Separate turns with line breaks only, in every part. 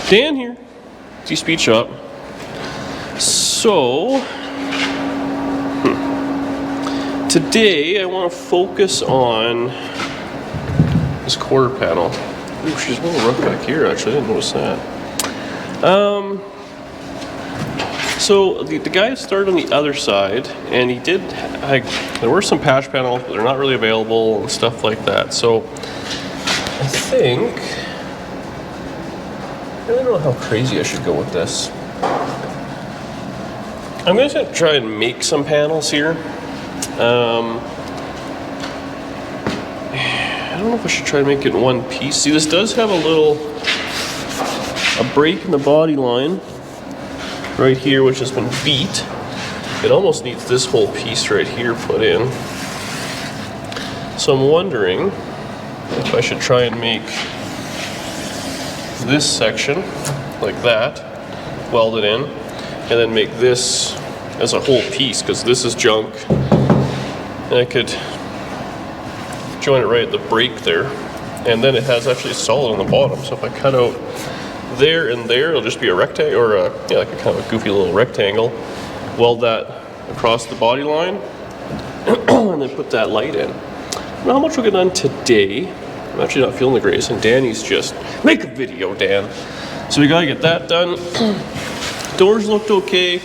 Dan here. D-Speed Shop. So, today I want to focus on this quarter panel. Ooh, she's a little rough back here, actually. I didn't notice that. So the guy started on the other side, and he did, there were some patch panels, but they're not really available and stuff like that. So I think, I don't know how crazy I should go with this. I'm going to try and make some panels here. I don't know if I should try to make it in one piece. See, this does have a break in the body line right here, which has been beat. It almost needs this whole piece right here put in. So I'm wondering if I should try and make this section like that, weld it in, and then make this as a whole piece, because this is junk. And I could join it right at the break there, and then it has actually solid on the bottom. So if I cut out there and there, it'll just be a rectangle, or like a kind of a goofy little rectangle. Weld that across the body line, and then put that light in. I don't know how much we'll get done today. I'm actually not feeling the greatest, and Danny's just, make a video, Dan. So we gotta get that done. Doors looked okay.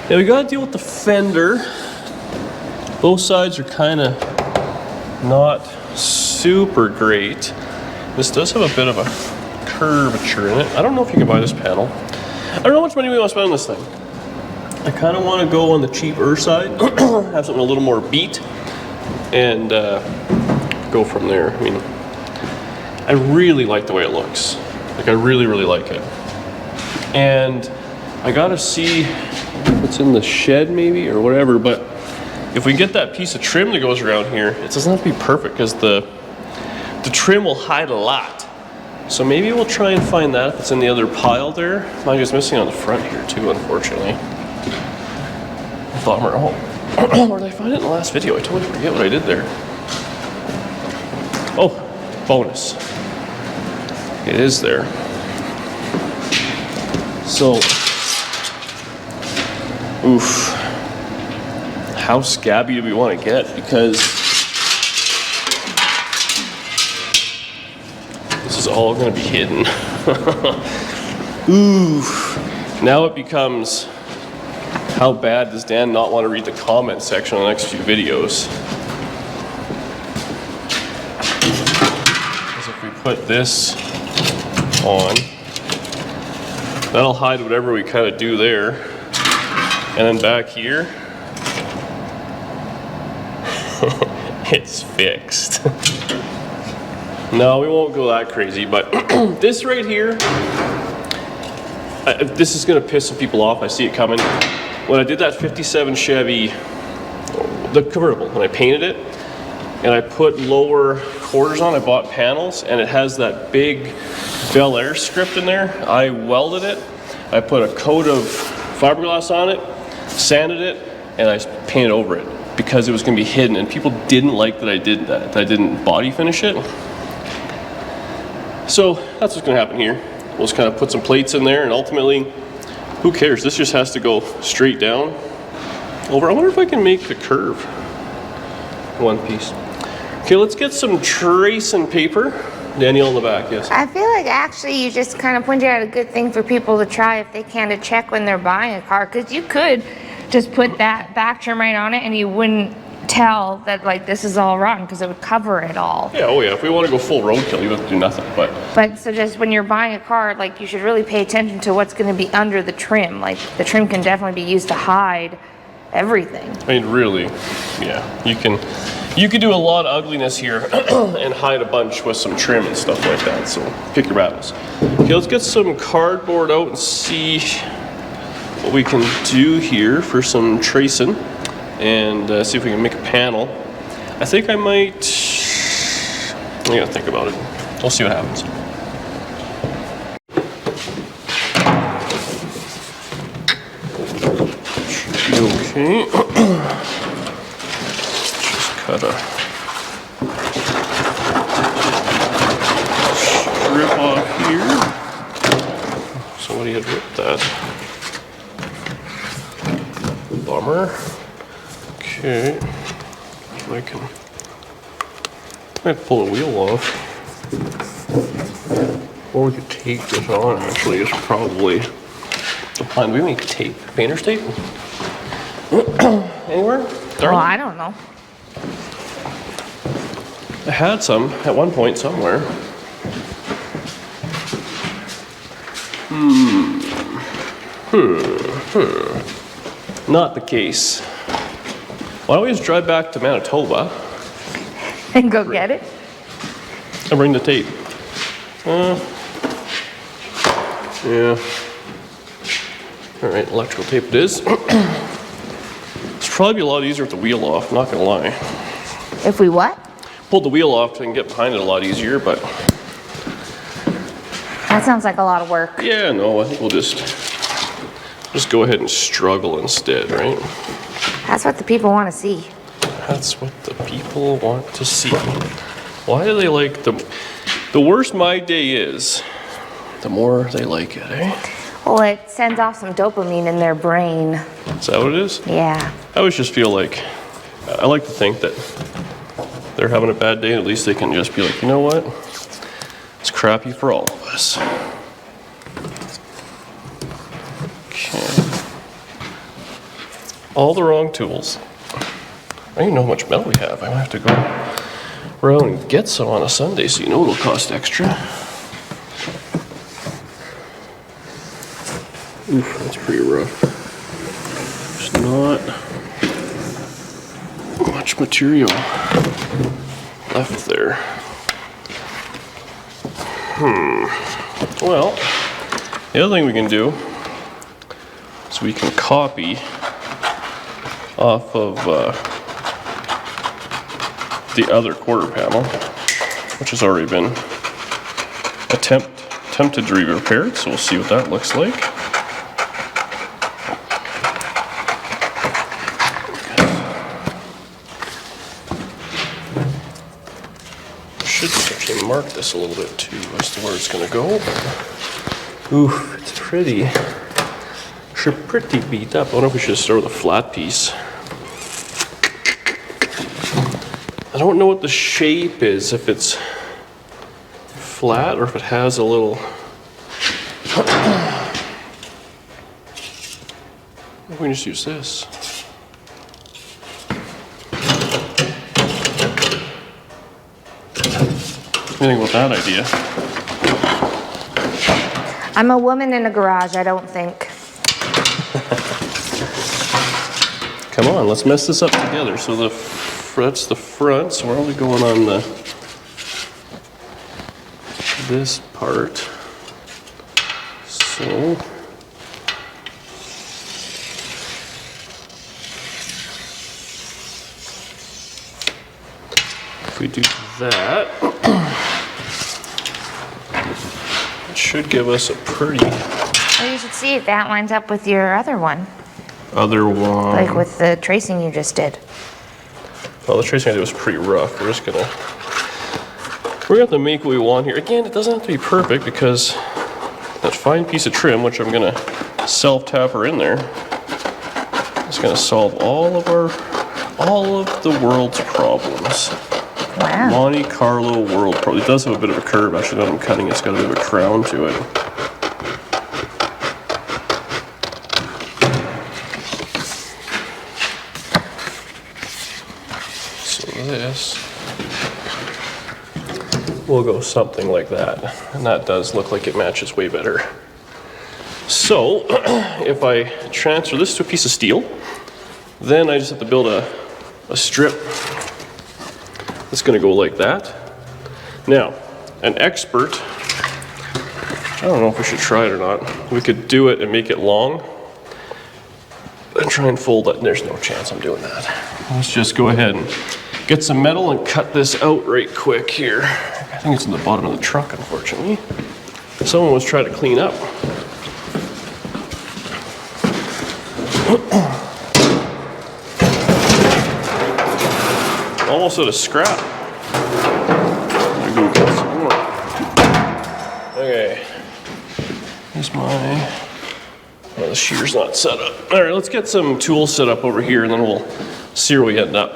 Now we gotta deal with the fender. Both sides are kind of not super great. This does have a bit of a curvature in it. I don't know if you can buy this panel. I don't know how much money we want to spend on this thing. I kind of want to go on the cheaper side, have something a little more beat, and go from there. I mean, I really like the way it looks. Like, I really, really like it. And I gotta see what's in the shed maybe, or whatever, but if we get that piece of trim that goes around here, it doesn't have to be perfect, because the trim will hide a lot. So maybe we'll try and find that if it's in the other pile there. Mine is missing on the front here too, unfortunately. Bummer. Oh, where did I find it in the last video? I totally forget what I did there. Oh, bonus. It is there. So, oof. How scabby do we want to get? Because this is all going to be hidden. Ooh. Now it becomes, how bad does Dan not want to read the comment section on the next few videos? Because if we put this on, that'll hide whatever we kind of do there. And then back here, it's fixed. No, we won't go that crazy, but this right here, this is gonna piss some people off. I see it coming. When I did that 57 Chevy, the convertible, when I painted it, and I put lower quarters on, I bought panels, and it has that big Bel Air script in there. I welded it, I put a coat of fiberglass on it, sanded it, and I painted over it, because it was going to be hidden, and people didn't like that I did that I didn't body finish it. So that's what's going to happen here. We'll just kind of put some plates in there, and ultimately, who cares? This just has to go straight down over. I wonder if I can make the curve one piece. Okay, let's get some tracing paper. Danielle in the back, yes.
I feel like actually you just kind of pointed out a good thing for people to try if they can, to check when they're buying a car, because you could just put that back trim right on it and you wouldn't tell that, like, this is all wrong, because it would cover it all.
Yeah, oh yeah, if we want to go full roadkill, you have to do nothing, but
so just when you're buying a car, like, you should really pay attention to what's going to be under the trim. Like, the trim can definitely be used to hide everything.
I mean, really, yeah, you can do a lot of ugliness here and hide a bunch with some trim and stuff like that, so pick your battles. Okay, let's get some cardboard out and see what we can do here for some tracing, and see if we can make a panel. I think I might, I gotta think about it. We'll see what happens. Okay. Just cut a strip off here. thought he had ripped that. Bummer. Okay. I might pull the wheel off. Or we could tape this on, actually, is probably the plan. Do we make tape? Painter's tape? Anywhere?
Well, I don't know.
I had some at one point somewhere. Not the case. Why don't we just drive back to Manitoba
And go get it?
and bring the tape? Yeah. Alright, electrical tape it is. It's probably be a lot easier with the wheel off, not gonna lie.
If we what?
Pulled the wheel off and get behind it a lot easier, but
That sounds like a lot of work.
yeah, no, I think we'll just go ahead and struggle instead, right?
That's what the people want to see.
That's what the people want to see. Why do they like the worse my day is, the more they like it, eh?
Well, it sends off some dopamine in their brain.
Is that what it is?
Yeah.
I always just feel like, I like to think that they're having a bad day and at least they can just be like, you know what? It's crappy for all of us. Okay. All the wrong tools. I don't even know how much metal we have. I might have to go around and get some on a Sunday so you know it'll cost extra. Oof, that's pretty rough. There's not much material left there. Well, the other thing we can do is we can copy off of the other quarter panel, which has already been attempted to be repaired, so we'll see what that looks like. Should actually mark this a little bit too as to where it's going to go. Ooh, it's pretty beat up. I wonder if we should start with a flat piece. I don't know what the shape is, if it's flat or if it has a little. We can just use this. What do you think about that idea?
I'm a woman in a garage, I don't think.
Come on, let's mess this up together. So that's the front, so we're only going on this part. So if we do that, it should give us a pretty
Well, you should see if that lines up with your other one.
other one.
Like with the tracing you just did.
Well, the tracing I did was pretty rough. We're gonna have to make what we want here. Again, it doesn't have to be perfect because that fine piece of trim, which I'm gonna self-tapper in there, is gonna solve all of the world's problems.
Wow.
Monte Carlo world problem. It does have a bit of a curve. Actually, now that I'm cutting, it's got a bit of a crown to it. This will go something like that, and that does look like it matches way better. So if I transfer this to a piece of steel, then I just have to build a strip that's going to go like that. Now, an expert, I don't know if we should try it or not. We could do it and make it long and try and fold it. There's no chance I'm doing that. Let's just go ahead and get some metal and cut this out right quick here. I think it's in the bottom of the truck, unfortunately. Someone was trying to clean up. Almost out of scrap. I'm gonna go get some more. Okay. Where's my... Oh, the shear's not set up. All right, let's get some tools set up over here and then we'll see where we end up.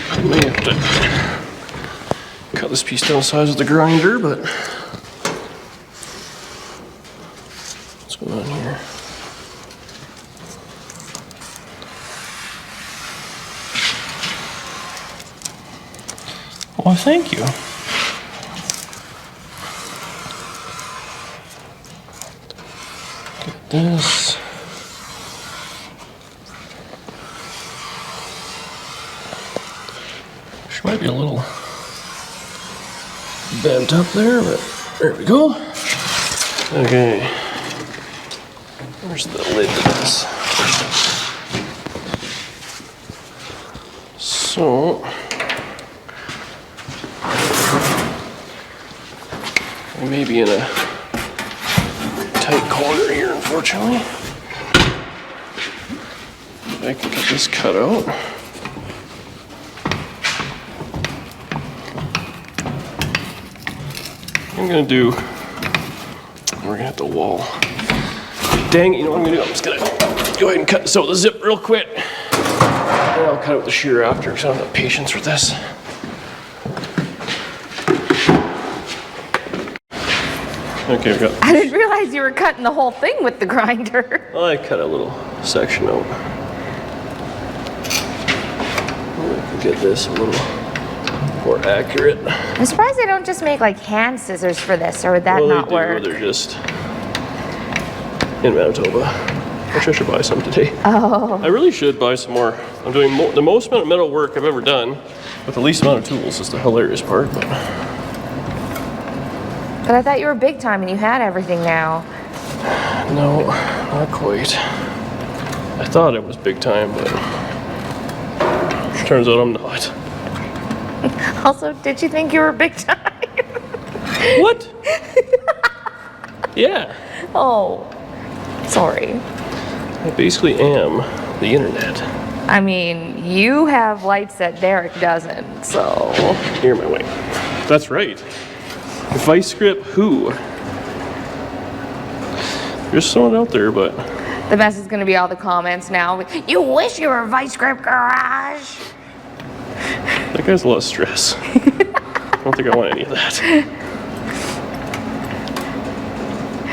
I may have to cut this piece down the size of the grinder, but what's going on here? Well, thank you. Get this. She might be a little bent up there, but there we go. Okay. Where's the lid to this? So, I may be in a tight corner here, unfortunately. I can get this cut out. I'm gonna do, we're gonna have to wall. Dang, you know what I'm gonna do? I'm just gonna go ahead and cut this out with the zip real quick. And I'll cut it with the shear after, because I don't have patience with this. Okay, we got.
I didn't realize you were cutting the whole thing with the grinder.
Well, I cut a little section out. Maybe I can get this a little more accurate.
I'm surprised they don't just make like hand scissors for this, or would that not work?
They're just in Manitoba. Which I should buy some today.
Oh.
I really should buy some more. I'm doing the most amount of metal work I've ever done with the least amount of tools is the hilarious part. But
I thought you were big time and you had everything now.
no, not quite. I thought it was big time, but turns out I'm not.
Also, did you think you were big time?
What? Yeah.
Oh, sorry.
I basically am the internet.
I mean, you have lights that Derek doesn't, so.
Here, my way. That's right. Vice grip who? There's someone out there, but.
The mess is gonna be all the comments now. You wish you were Vice Grip Garage.
That guy's a lot of stress. I don't think I want any of that.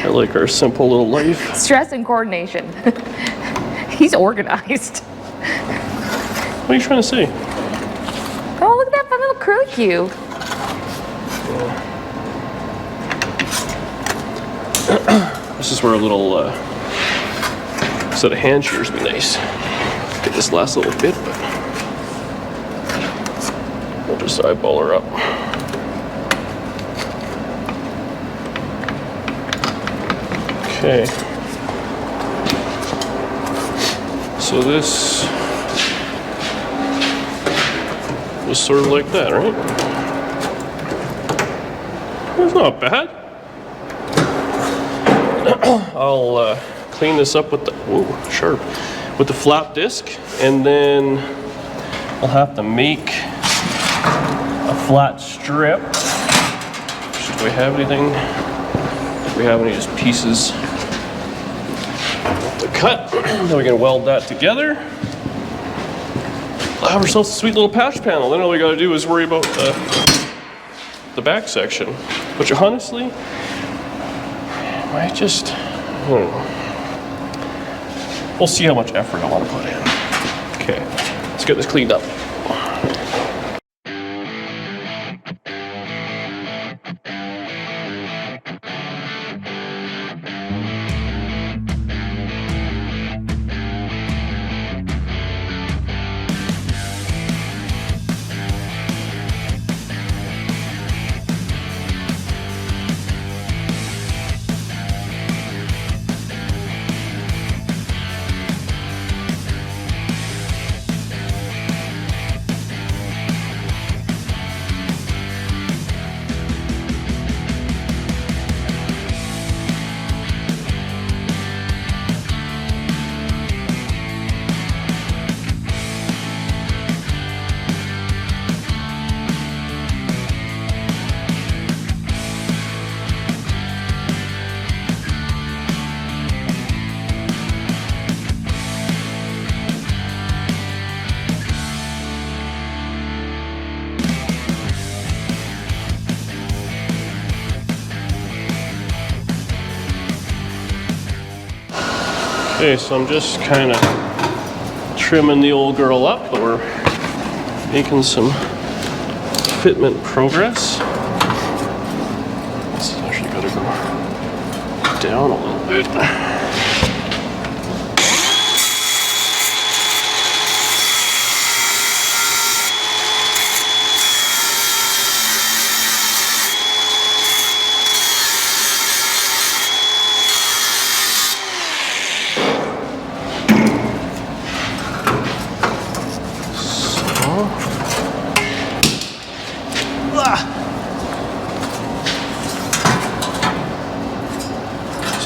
I like our simple little life.
Stress and coordination. He's organized.
What are you trying to say?
Oh, look at that fun little curly cue.
This is where a little set of hand shears would be nice. Get this last little bit, but we'll just eyeball her up. Okay. So this was sort of like that, right? That's not bad. I'll clean this up with the, whoa, sharp, with the flap disc, and then I'll have to make a flat strip. Do we have anything? Do we have any just pieces to cut? Then we can weld that together. We'll have ourselves a sweet little patch panel. Then all we gotta do is worry about the back section, which honestly, I just, I don't know. We'll see how much effort I want to put in. Okay, let's get this cleaned up. Okay, so I'm just kind of trimming the old girl up, but we're making some fitment progress. This actually got to go down a little bit.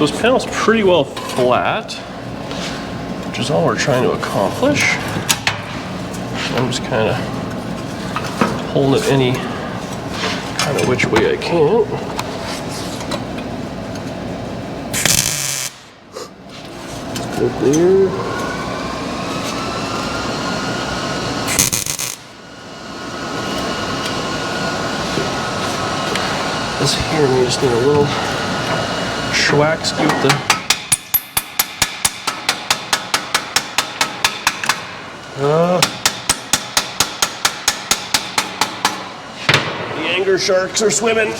So this panel's pretty well flat, which is all we're trying to accomplish. I'm just kind of holding it any kind of which way I can. Good there. This here, we just need a little schwack scoop the anger sharks are swimming.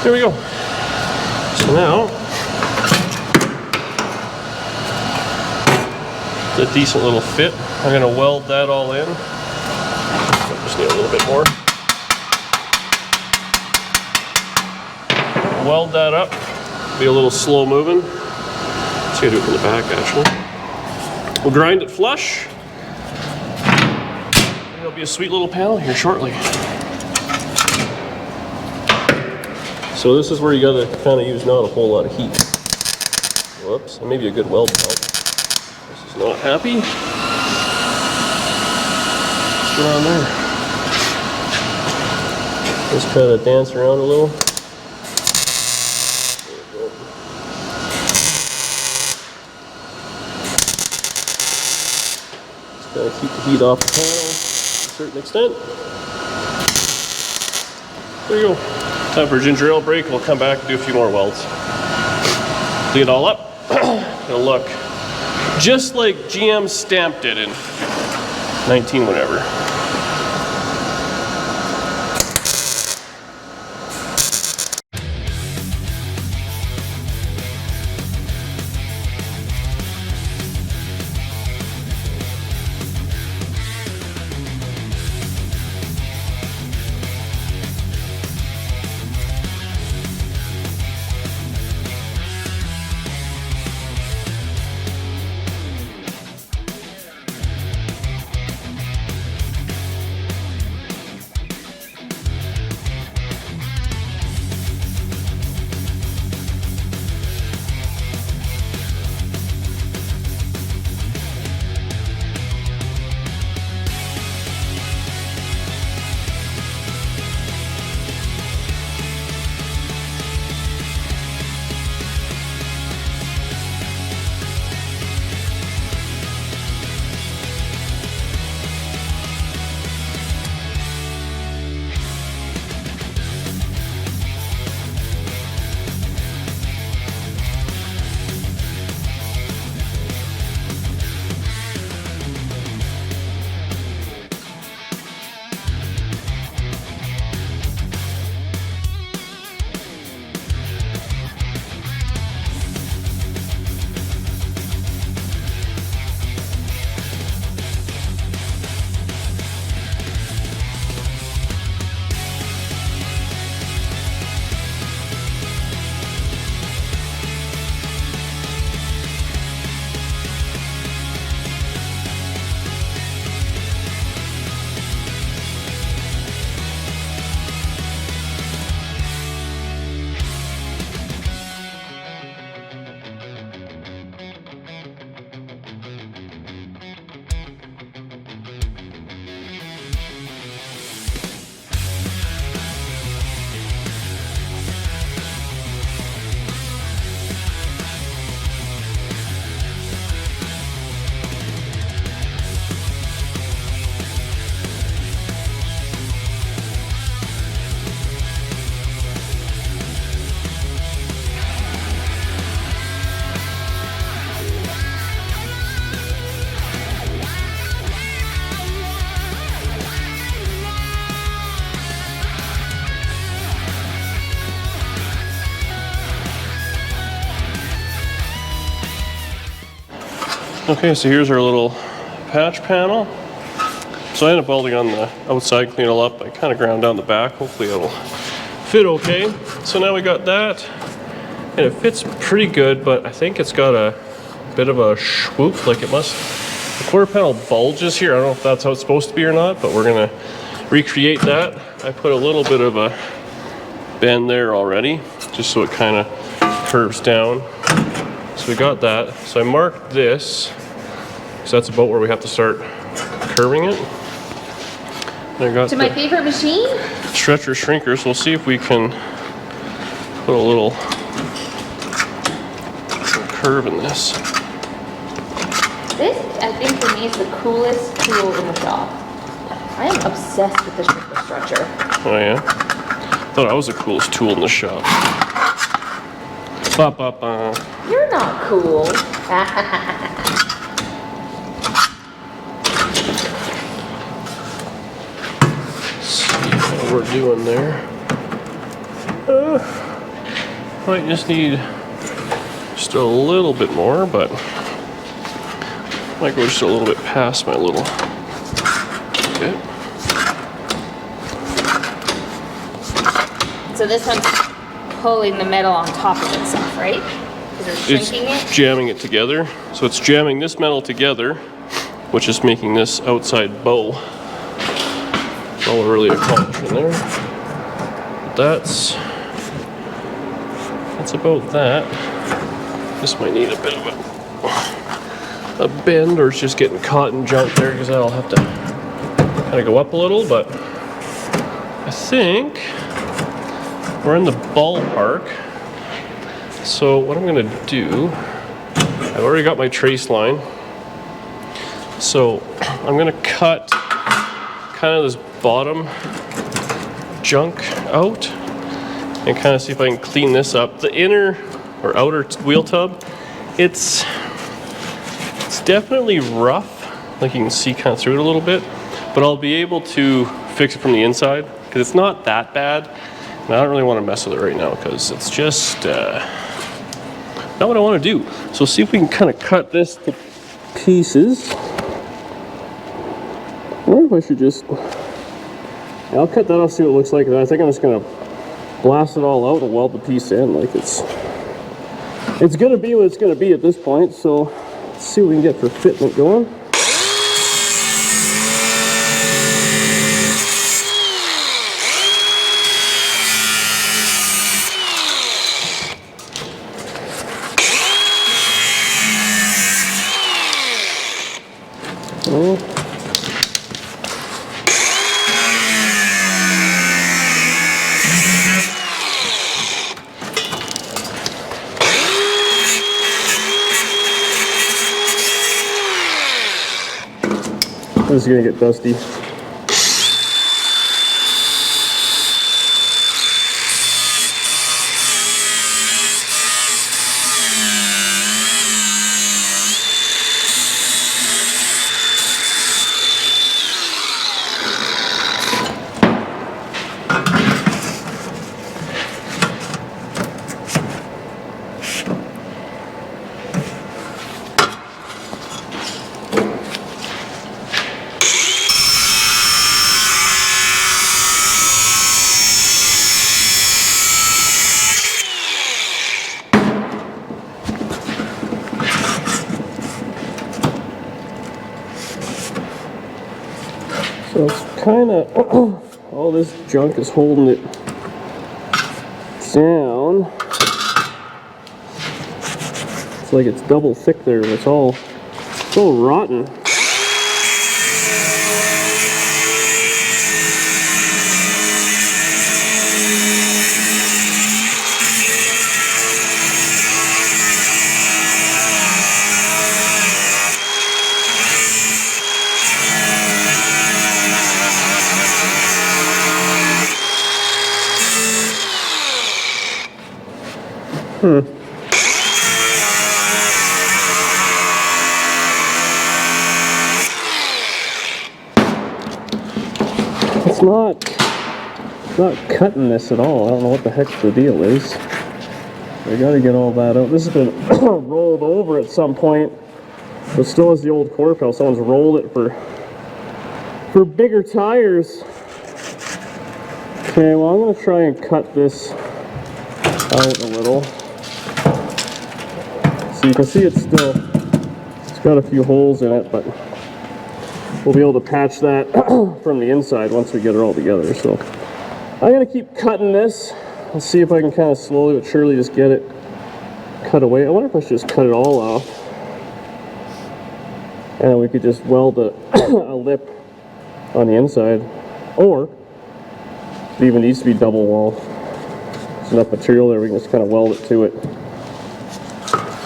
There we go. So now it's a decent little fit. I'm going to weld that all in. I just need a little bit more. Weld that up. Be a little slow moving. Let's do it from the back actually. We'll grind it flush. And it'll be a sweet little panel here shortly. So this is where you got to kind of use not a whole lot of heat. Whoops, and maybe a good weld belt. This is not happy. Around there. Just kind of dance around a little. Just kind of keep the heat off the panel to a certain extent. There you go. Time for a ginger ale break. We'll come back and do a few more welds. Clean it all up. It'll look just like GM stamped it in 19 whatever. Okay, so here's our little patch panel. So I ended up welding on the outside, clean it all up. I kind of ground down the back. Hopefully it'll fit okay. So now we got that, and it fits pretty good, but I think it's got a bit of a swoop, like it must. The quarter panel bulges here. I don't know if that's how it's supposed to be or not, but we're gonna recreate that. I put a little bit of a bend there already, just so it kind of curves down. So we got that. So I marked this, because that's about where we have to start curving it. And I got
to my favorite machine?
stretcher shrinker, so we'll see if we can put a little curve in this.
This, I think for me, is the coolest tool in the shop. I am obsessed with the shrinker stretcher.
Oh yeah? Thought I was the coolest tool in the shop. Ba, ba, ba.
You're not cool.
We're doing there. Might just need just a little bit more, but might go just a little bit past my little bit.
So this one's pulling the metal on top of itself, right? Because it's shrinking it?
Jamming it together. So it's jamming this metal together, which is making this outside bow. All we're really accomplishing there. That's about that. This might need a bit of a bend, or it's just getting caught in junk there, because I'll have to kind of go up a little, but I think we're in the ballpark. So what I'm gonna do, I've already got my trace line. So I'm gonna cut kind of this bottom junk out and kind of see if I can clean this up. The inner or outer wheel tub, it's definitely rough, like you can see kind of through it a little bit, but I'll be able to fix it from the inside because it's not that bad, and I don't really want to mess with it right now because it's just not what I want to do. So see if we can kind of cut this to pieces. Or if I should just, yeah, I'll cut that off, see what it looks like. I think I'm just gonna blast it all out and weld the piece in. Like it's gonna be what it's gonna be at this point. So let's see what we can get for fitment going. Oh. This is gonna get dusty. So it's kind of, all this junk is holding it down. It's like it's double thick there, but it's all rotten. It's not cutting this at all. I don't know what the heck the deal is. I gotta get all that out. This has been rolled over at some point. It still has the old quarter panel. Someone's rolled it for bigger tires. Okay, well I'm going to try and cut this out a little. So you can see it's got a few holes in it, but we'll be able to patch that from the inside once we get it all together. So I'm going to keep cutting this. Let's see if I can kind of slowly but surely just get it cut away. I wonder if I should just cut it all off. And then we could just weld a lip on the inside. Or it even needs to be double wall. There's enough material there, we can just kind of weld it to it.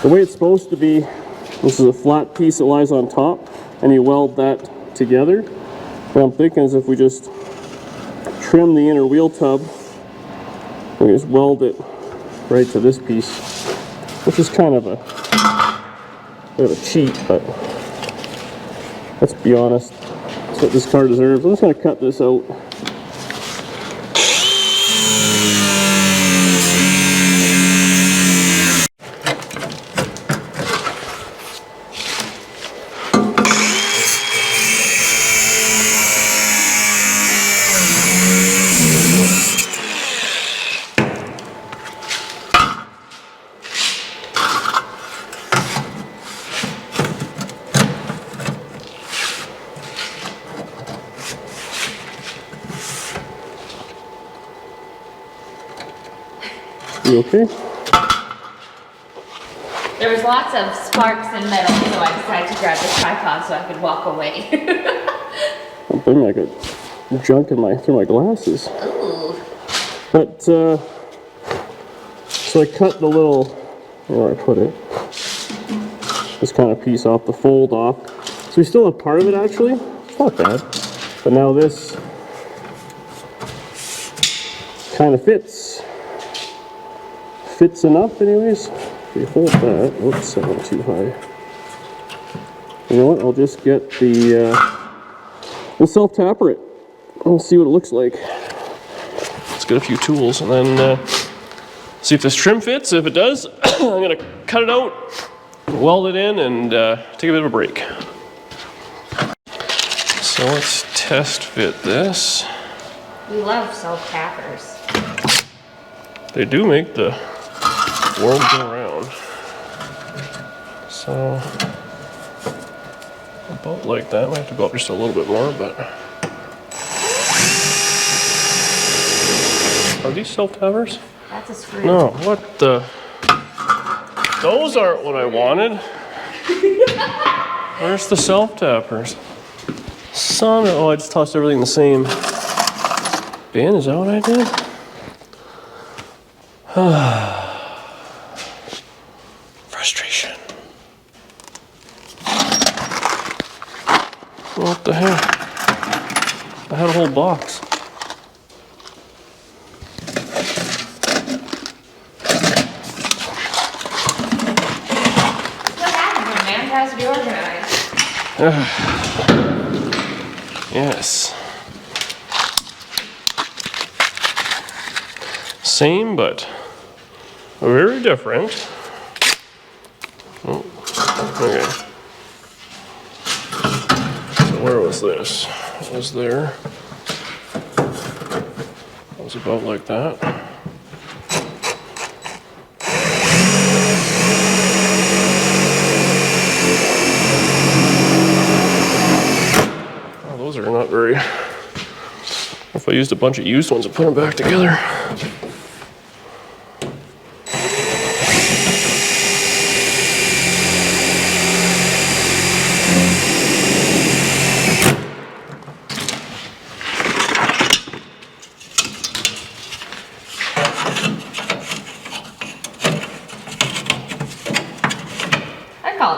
The way it's supposed to be, this is a flat piece that lies on top, and you weld that together. What I'm thinking is if we just trim the inner wheel tub, we just weld it right to this piece, which is kind of a bit of a cheat, but let's be honest, that's what this car deserves. I'm just going to cut this out. You okay?
There was lots of sparks and metal, so I decided to grab the tripod so I could walk away.
I'm thinking I got junk through my glasses.
Ooh.
But, so I cut the little, where I put it, this kind of piece off, the fold off. So we still have part of it actually. It's not bad. But now this kind of fits enough anyways. If we hold that, oops, that went too high. You know what, I'll just get we'll self-tapper it. We'll see what it looks like. Let's get a few tools and then see if this trim fits. If it does, I'm gonna cut it out, weld it in, and take a bit of a break. So let's test fit this.
We love self-tappers.
They do make the world go round. So about like that. Might have to go up just a little bit more, but are these self-tappers?
That's a screw.
No, what the? Those aren't what I wanted. Where's the self-tappers? Son of, oh, I just tossed everything in the same bin. Is that what I did? Frustration. What the heck? I had a whole box.
What happens when man has to be organized?
Yes. Same, but very different. Oh, okay. So where was this? It was there. It was about like that. Oh, those are not very... If I used a bunch of used ones and put them back together.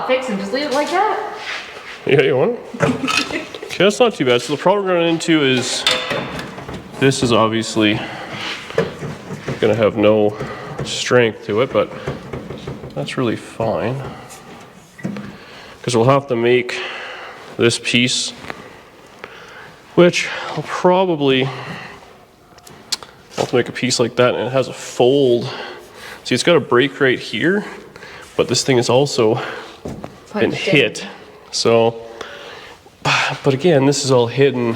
Fix and just leave it like that.
Yeah, you want it? Okay, that's not too bad. So the problem we're running into is this is obviously going to have no strength to it, but that's really fine. Because we'll have to make this piece, which I'll probably have to make a piece like that, and it has a fold. See, it's got a break right here, but this thing is also been hit So, but again, this is all hidden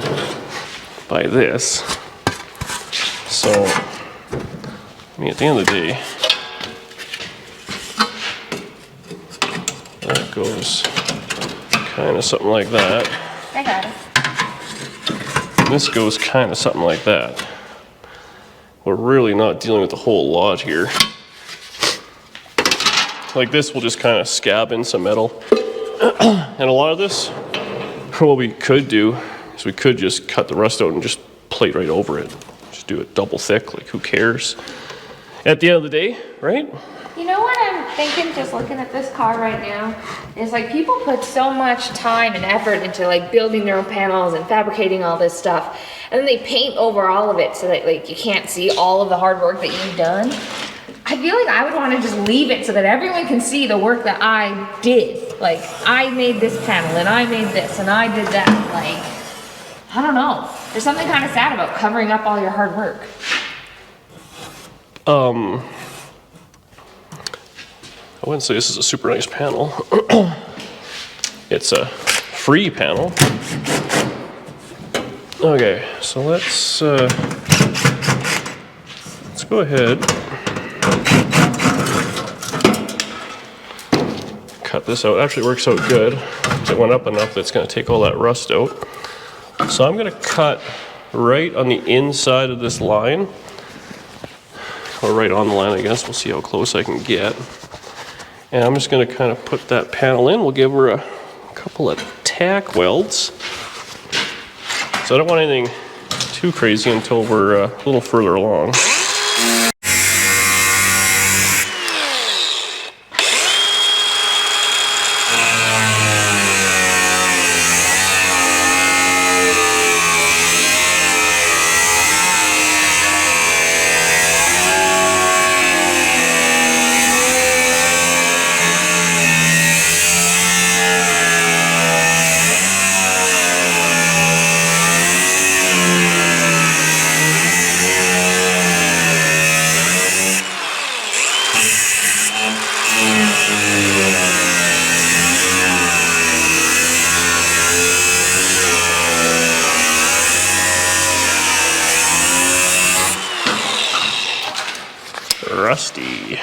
by this. So, I mean, at the end of the day, that goes kind of something like that.
I got it.
This goes kind of something like that. We're really not dealing with a whole lot here. Like this will just kind of scab in some metal. And a lot of this, what we could do is we could just cut the rust out and just plate right over it. Just do it double thick, like who cares? At the end of the day, right?
You know what I'm thinking, just looking at this car right now, is like people put so much time and effort into like building their own panels and fabricating all this stuff, and then they paint over all of it so that like you can't see all of the hard work that you've done. I feel like I would want to just leave it so that everyone can see the work that I did. Like, I made this panel, and I made this, and I did that. Like, I don't know. There's something kind of sad about covering up all your hard work.
I wouldn't say this is a super nice panel. It's a free panel. Okay, so let's go ahead. Cut this out. Actually, it works out good. It went up enough that it's going to take all that rust out. So I'm going to cut right on the inside of this line, or right on the line, I guess. We'll see how close I can get. And I'm just going to kind of put that panel in. We'll give her a couple of tack welds. So I don't want anything too crazy until we're a little further along. Rusty.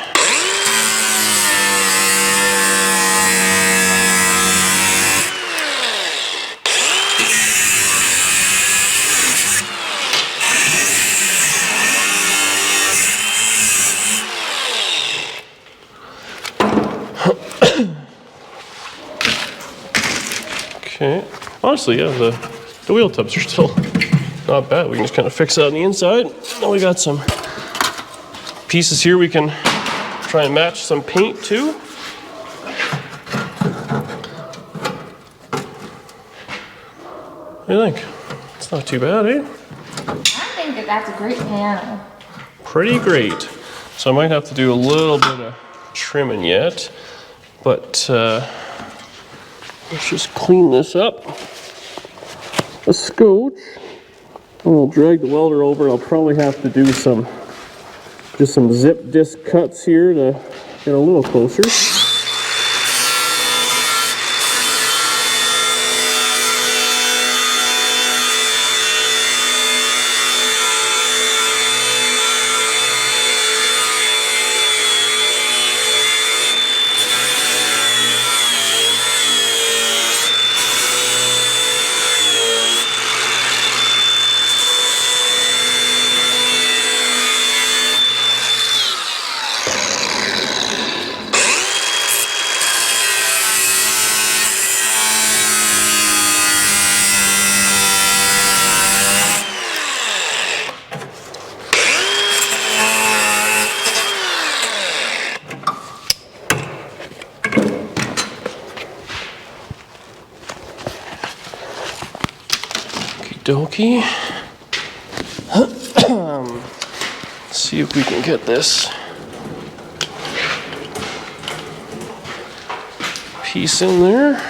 Okay. Honestly, yeah, the wheel tubs are still not bad. We can just kind of fix that on the inside. Now we got some pieces here we can try and match some paint to. What do you think? It's not too bad, eh?
I think that that's a great panel.
Pretty great. So I might have to do a little bit of trimming yet, but let's just clean this up a scotch. I'll drag the welder over. I'll probably have to do just some zip disc cuts here to get a little closer. Dokie. Let's see if we can get this piece in there.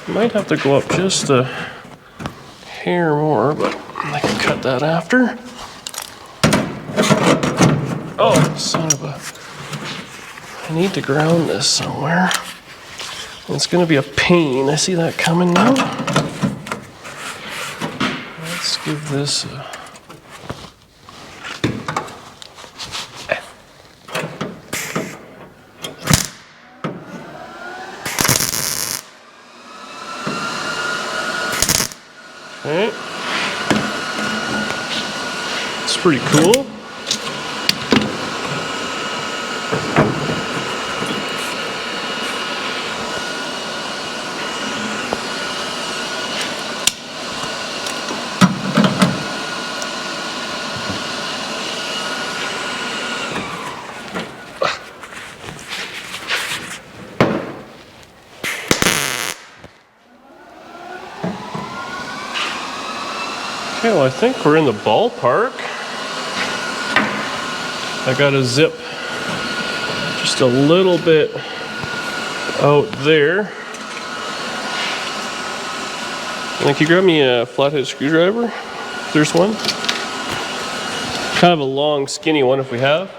Might have to go up just a hair more, but I can cut that after. Oh, son of a... I need to ground this somewhere. It's gonna be a pain. I see that coming now. Let's give this a... Okay. It's pretty cool. Okay, well I think we're in the ballpark. I got to zip just a little bit out there. And can you grab me a flathead screwdriver? If there's one. Kind of a long, skinny one if we have.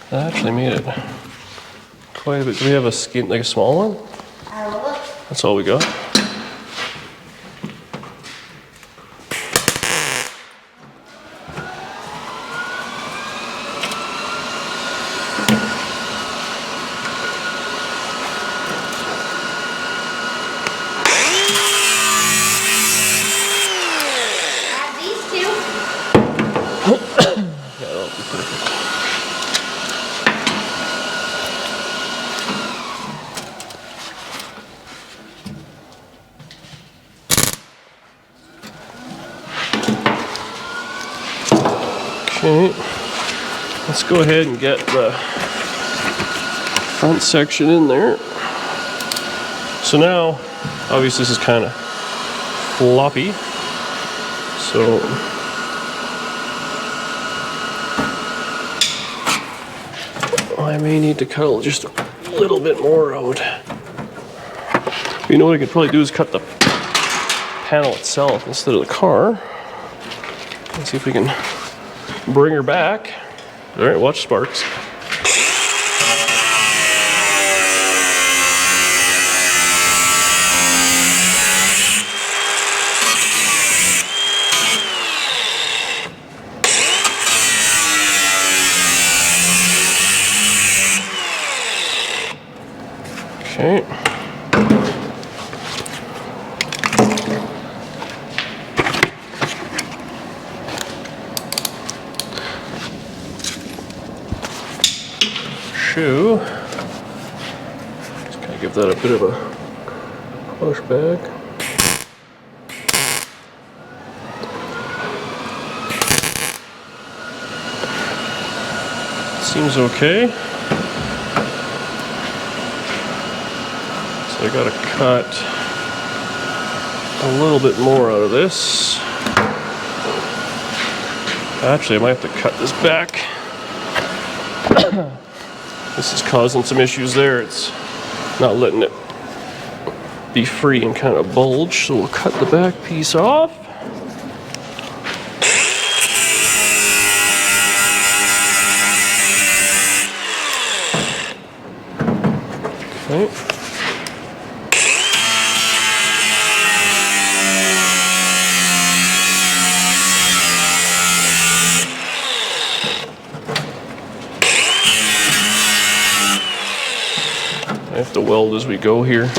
That actually made it quite a bit. Do we have a skin, like a small one? That's all we got.
Add these two.
Yeah, that'll be perfect. Okay, let's go ahead and get the front section in there. So now, obviously this is kind of floppy, so I may need to cut just a little bit more out. But you know what I could probably do is cut the panel itself instead of the car. Let's see if we can bring her back. All right, watch sparks. Okay. Shoe. Just kind of give that a bit of a push back. Seems okay. So I gotta cut a little bit more out of this. Actually, I might have to cut this back. This is causing some issues there. It's not letting it be free and kind of bulge, so we'll cut the back piece off. Okay. I have to weld as we go here.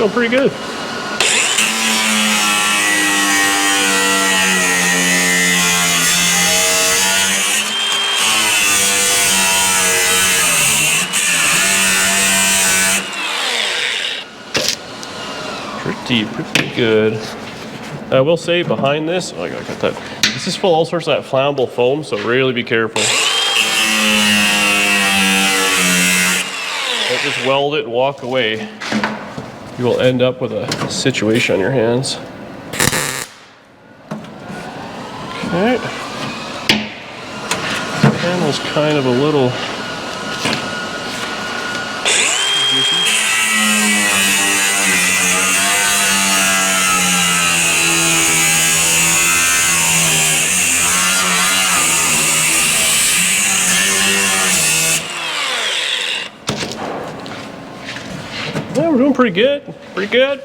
Feeling pretty good. Pretty good. I will say behind this, oh, I gotta cut that. This is full of all sorts of that flammable foam, so really be careful. Don't just weld it and walk away. You will end up with a situation on your hands. Okay. The panel's kind of a little yeah, we're doing pretty good. Pretty good.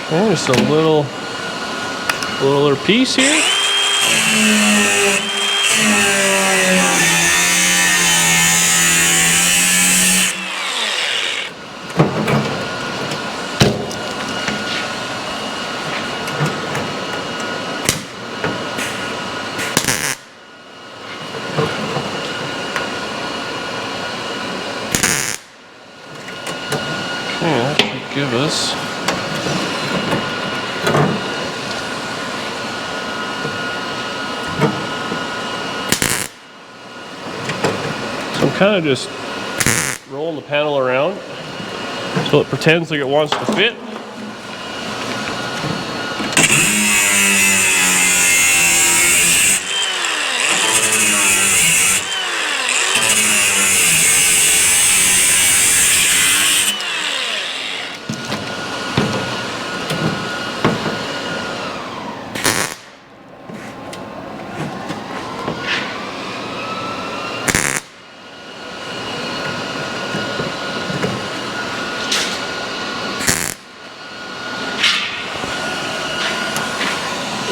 Okay, just a little other piece here. Okay, that should give us so I'm kind of just rolling the panel around so it pretends like it wants to fit.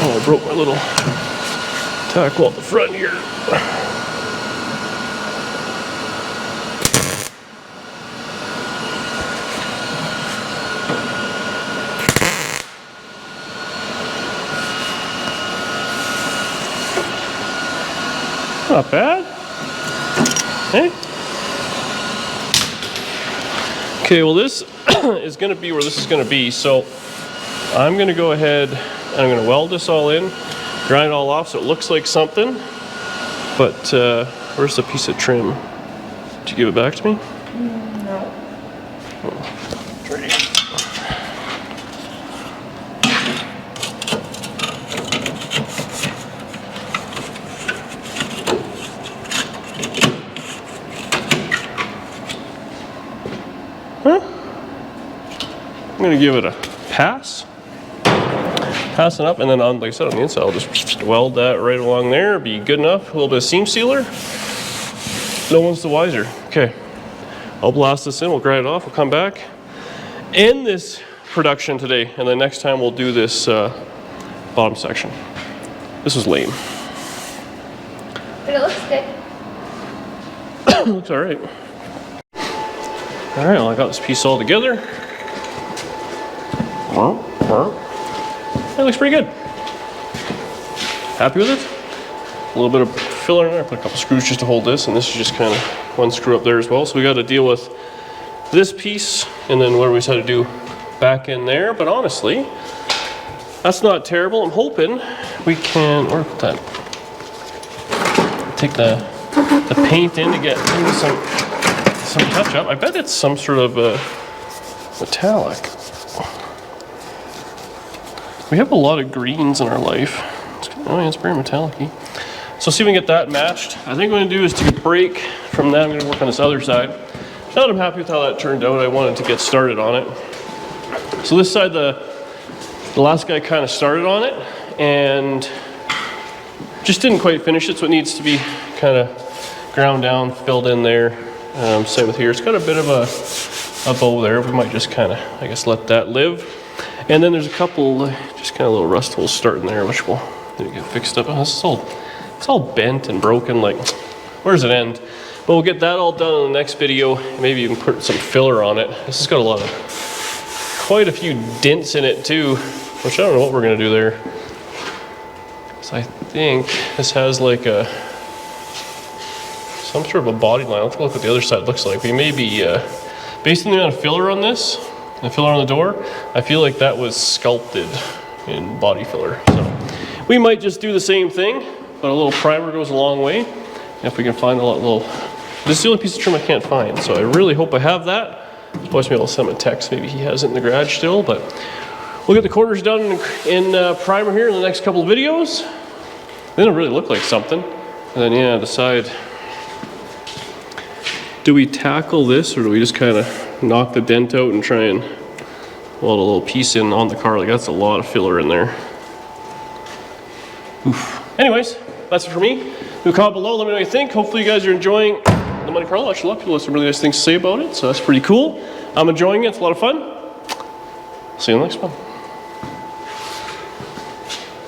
Oh, I broke my little tackle at the front here. Not bad. Hey. Okay, well this is going to be where this is going to be, so I'm going to go ahead and I'm going to weld this all in, grind it all off so it looks like something. But where's the piece of trim? Did you give it back to me?
No.
Oh, it's right here. Huh? I'm going to give it a pass. Passing up, and then on, like I said, on the inside, I'll just weld that right along there. Be good enough. A little bit of seam sealer. No one's the wiser. Okay, I'll blast this in. We'll grind it off. We'll come back, end this production today, and then next time we'll do this bottom section. This was lame.
But it looks good.
Looks all right. All right. Well, I got this piece all together. That looks pretty good. Happy with it? A little bit of filler in there. I put a couple screws just to hold this, and this is just kind of one screw up there as well. So we got to deal with this piece, and then what do we decide to do back in there? But honestly, that's not terrible. I'm hoping we can, or put that, take the paint in to get into some touch up. I bet it's some sort of metallic. We have a lot of greens in our life. Oh yeah, it's very metallic-y. So see if we can get that matched. I think what I'm gonna do is take a break from that. I'm gonna work on this other side. Now that I'm happy with how that turned out, I wanted to get started on it. So this side, the last guy kind of started on it and just didn't quite finish it, so it needs to be kind of ground down, filled in there. Same with here. It's got a bit of a bow there. We might just kind of, I guess, let that live. And then there's a couple, just kind of little rust holes starting there, which will get fixed up. Oh, it's all bent and broken, like, where's it end? But we'll get that all done in the next video. Maybe even put some filler on it. This has got quite a few dents in it too, which I don't know what we're gonna do there. So I think this has like some sort of a body line. Let's look what the other side looks like. We may be, based on the amount of filler on this, the filler on the door, I feel like that was sculpted in body filler. So we might just do the same thing, but a little primer goes a long way. And if we can find a little, this is the only piece of trim I can't find, so I really hope I have that. Otherwise maybe I'll send him a text, maybe he has it in the garage still, but we'll get the corners done in primer here in the next couple of videos. Then it'll really look like something. And then yeah, decide, do we tackle this or do we just kind of knock the dent out and try and weld a little piece in on the car? Like that's a lot of filler in there. Oof. Anyways, that's it for me. Leave a comment below, let me know what you think. Hopefully you guys are enjoying the Monte Carlo. Actually, a lot of people have some really nice things to say about it, so that's pretty cool. I'm enjoying it, it's a lot of fun. See you in the next one.